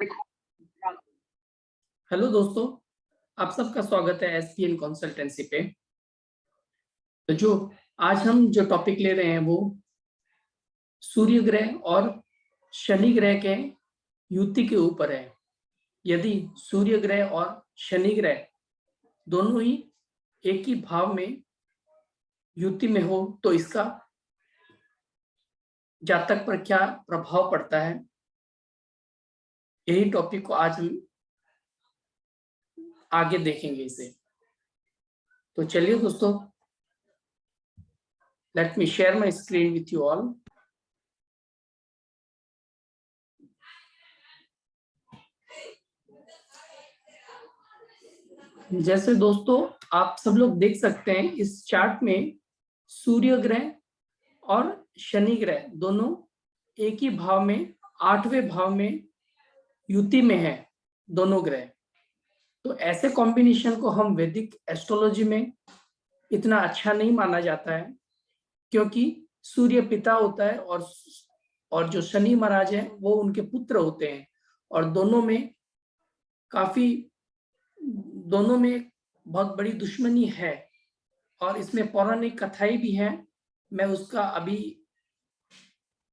Hello दोस्तों, आप सबका स्वागत है एसपीएन कंसल्टेंसी पे। तो आज हम जो टॉपिक ले रहे हैं वो सूर्य ग्रह और शनि ग्रह के युति के ऊपर है। यदि सूर्य ग्रह और शनि ग्रह दोनों ही एक ही भाव में युति में हो तो इसका जातक पर क्या प्रभाव पड़ता है, यही टॉपिक को आज हम आगे देखेंगे इसे। तो चलिए दोस्तों, let me share my screen with you all. जैसे दोस्तों आप सब लोग देख सकते हैं इस चार्ट में सूर्य ग्रह और शनि ग्रह दोनों एक ही भाव में 8वें भाव में युति में है दोनों ग्रह। तो ऐसे कॉम्बिनेशन को हम वैदिक एस्ट्रोलॉजी में इतना अच्छा नहीं माना जाता है, क्योंकि सूर्य पिता होता है और जो शनि महाराज है वो उनके पुत्र होते हैं, और दोनों में बहुत बड़ी दुश्मनी है और इसमें पौराणिक कथाएं भी हैं। मैं उसका अभी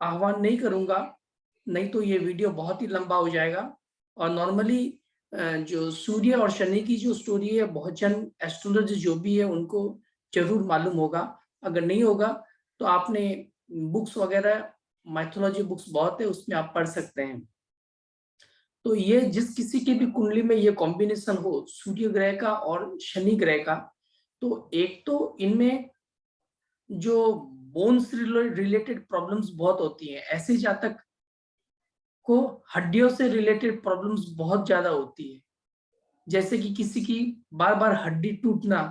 आह्वान नहीं करूंगा, नहीं तो ये वीडियो बहुत ही लंबा हो जाएगा। और नॉर्मली जो सूर्य और शनि की जो स्टोरी है, बहुत जन एस्ट्रोलॉजी जो भी है उनको जरूर मालूम होगा। अगर नहीं होगा तो आपने बुक्स वगैरह, माइथोलॉजी बुक्स बहुत है, उसमें आप पढ़ सकते हैं। तो ये जिस किसी की भी कुंडली में ये कॉम्बिनेशन हो सूर्य ग्रह का और शनि ग्रह का, तो एक तो इनमें जो बोन्स रिलेटेड प्रॉब्लम्स बहुत होती हैं। ऐसे जातक को हड्डियों से रिलेटेड प्रॉब्लम्स बहुत ज्यादा होती है, जैसे कि किसी की बार बार हड्डी टूटना,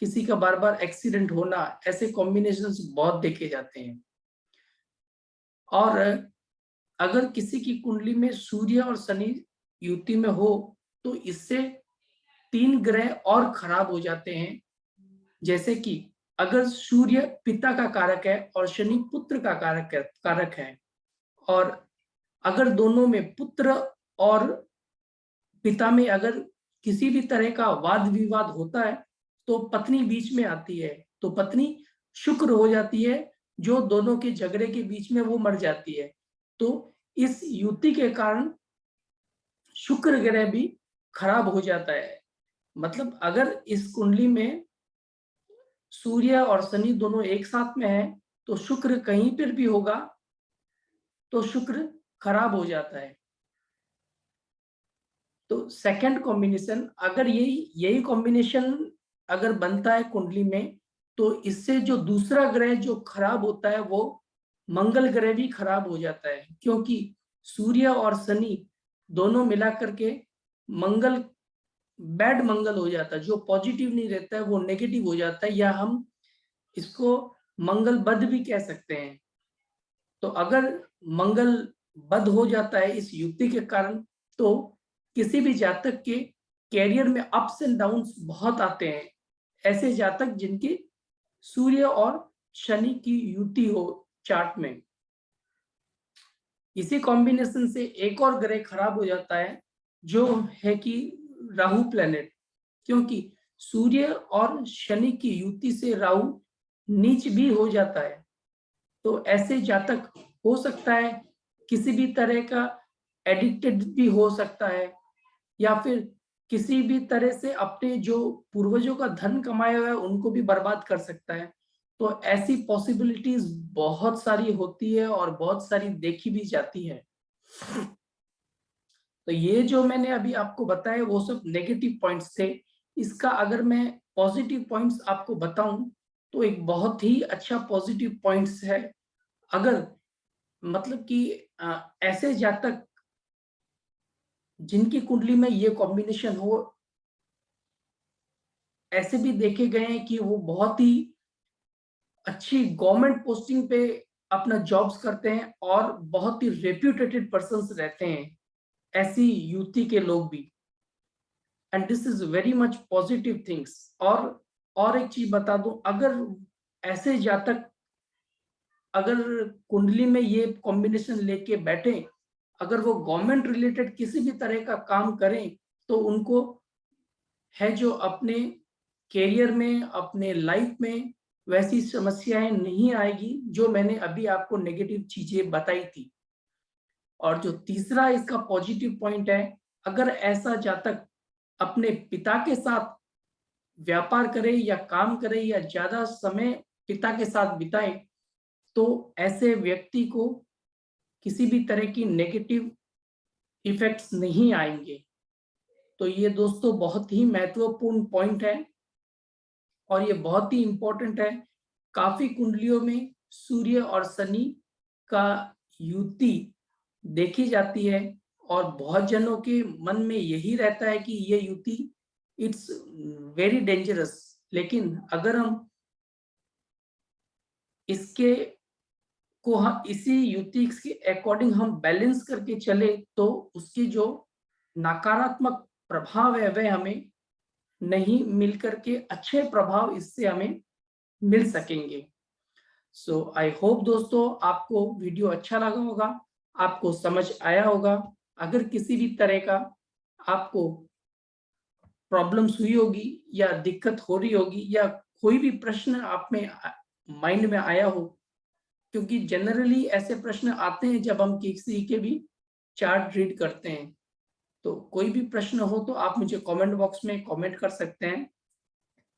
किसी का बार बार एक्सीडेंट होना, ऐसे कॉम्बिनेशंस बहुत देखे जाते हैं। और अगर किसी की कुंडली में सूर्य और शनि युति में हो तो इससे 3 ग्रह और खराब हो जाते हैं। जैसे कि अगर सूर्य पिता का कारक है और शनि पुत्र का कारक है, और अगर दोनों में पुत्र और पिता में अगर किसी भी तरह का वाद विवाद होता है तो पत्नी बीच में आती है, तो पत्नी शुक्र हो जाती है, जो दोनों के झगड़े के बीच में वो मर जाती है। तो इस युति के कारण शुक्र ग्रह भी खराब हो जाता है। मतलब अगर इस कुंडली में सूर्य और शनि दोनों एक साथ में है तो शुक्र कहीं पर भी होगा तो शुक्र खराब हो जाता है। तो सेकंड कॉम्बिनेशन, अगर यही कॉम्बिनेशन अगर बनता है कुंडली में, तो इससे जो दूसरा ग्रह जो खराब होता है वो मंगल ग्रह भी खराब हो जाता है, क्योंकि सूर्य और शनि दोनों मिला करके मंगल बैड मंगल हो जाता है। जो पॉजिटिव नहीं रहता है वो नेगेटिव हो जाता है, या हम इसको मंगल बद भी कह सकते हैं। तो अगर मंगल बद हो जाता है इस युक्ति के कारण, तो किसी भी जातक के कैरियर में अप्स एंड डाउन्स बहुत आते हैं। ऐसे जातक जिनके सूर्य और शनि की युति हो चार्ट में। इसी कॉम्बिनेशन से एक और ग्रह खराब हो जाता है, जो है कि राहु प्लेनेट, क्योंकि सूर्य और शनि की युति से राहु नीच भी हो जाता है। तो ऐसे जातक हो सकता है किसी भी तरह का एडिक्टेड भी हो सकता है, या फिर किसी भी तरह से अपने जो पूर्वजों का धन कमाया हुआ है उनको भी बर्बाद कर सकता है। तो ऐसी पॉसिबिलिटीज बहुत सारी होती है और बहुत सारी देखी भी जाती है। तो ये जो मैंने अभी आपको बताया वो सब नेगेटिव पॉइंट्स थे। इसका अगर मैं पॉजिटिव पॉइंट्स आपको बताऊं तो एक बहुत ही अच्छा पॉजिटिव पॉइंट्स है। अगर मतलब कि ऐसे जातक जिनकी कुंडली में ये कॉम्बिनेशन हो, ऐसे भी देखे गए हैं कि वो बहुत ही अच्छी गवर्नमेंट पोस्टिंग पे अपना जॉब्स करते हैं और बहुत ही रेप्यूटेटेड पर्संस रहते हैं, ऐसी युति के लोग भी। And this is very much positive things. और एक चीज बता दूं, अगर ऐसे जातक अगर कुंडली में ये कॉम्बिनेशन लेके बैठे, अगर वो गवर्नमेंट रिलेटेड किसी भी तरह का काम करें तो उनको है जो अपने करियर में, अपने लाइफ में वैसी समस्याएं नहीं आएगी जो मैंने अभी आपको नेगेटिव चीजें बताई थी। और जो तीसरा इसका पॉजिटिव पॉइंट है, अगर ऐसा जातक अपने पिता के साथ व्यापार करे या काम करे या ज्यादा समय पिता के साथ बिताए, तो ऐसे व्यक्ति को किसी भी तरह की नेगेटिव इफेक्ट्स नहीं आएंगे। तो ये दोस्तों बहुत ही महत्वपूर्ण पॉइंट है और ये बहुत ही इंपॉर्टेंट है। काफी कुंडलियों में सूर्य और शनि का युति देखी जाती है और बहुत जनों के मन में यही रहता है कि ये युति इट्स वेरी डेंजरस। लेकिन अगर हम इसके को हम इसी युति के अकॉर्डिंग हम बैलेंस करके चले तो उसकी जो नकारात्मक प्रभाव है वह हमें नहीं मिल करके अच्छे प्रभाव इससे हमें मिल सकेंगे। सो आई होप दोस्तों आपको वीडियो अच्छा लगा होगा, आपको समझ आया होगा। अगर किसी भी तरह का आपको प्रॉब्लम्स हुई होगी या दिक्कत हो रही होगी या कोई भी प्रश्न आप में माइंड में आया हो, क्योंकि जनरली ऐसे प्रश्न आते हैं जब हम किसी के भी चार्ट रीड करते हैं। तो कोई भी प्रश्न हो तो आप मुझे कमेंट बॉक्स में कमेंट कर सकते हैं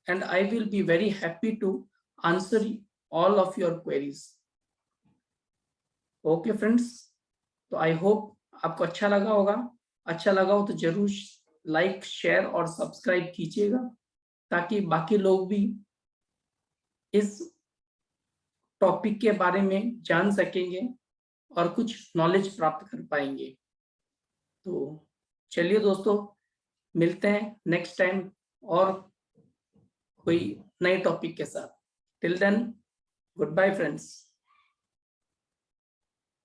and I will be very happy to answer all of your queries. Okay friends, तो आई होप आपको अच्छा लगा होगा। अच्छा लगा हो तो जरूर लाइक, शेयर और सब्सक्राइब कीजिएगा ताकि बाकी लोग भी इस टॉपिक के बारे में जान सकेंगे और कुछ नॉलेज प्राप्त कर पाएंगे। तो चलिए दोस्तों, मिलते हैं नेक्स्ट टाइम और कोई नए टॉपिक के साथ। Till then, good bye friends.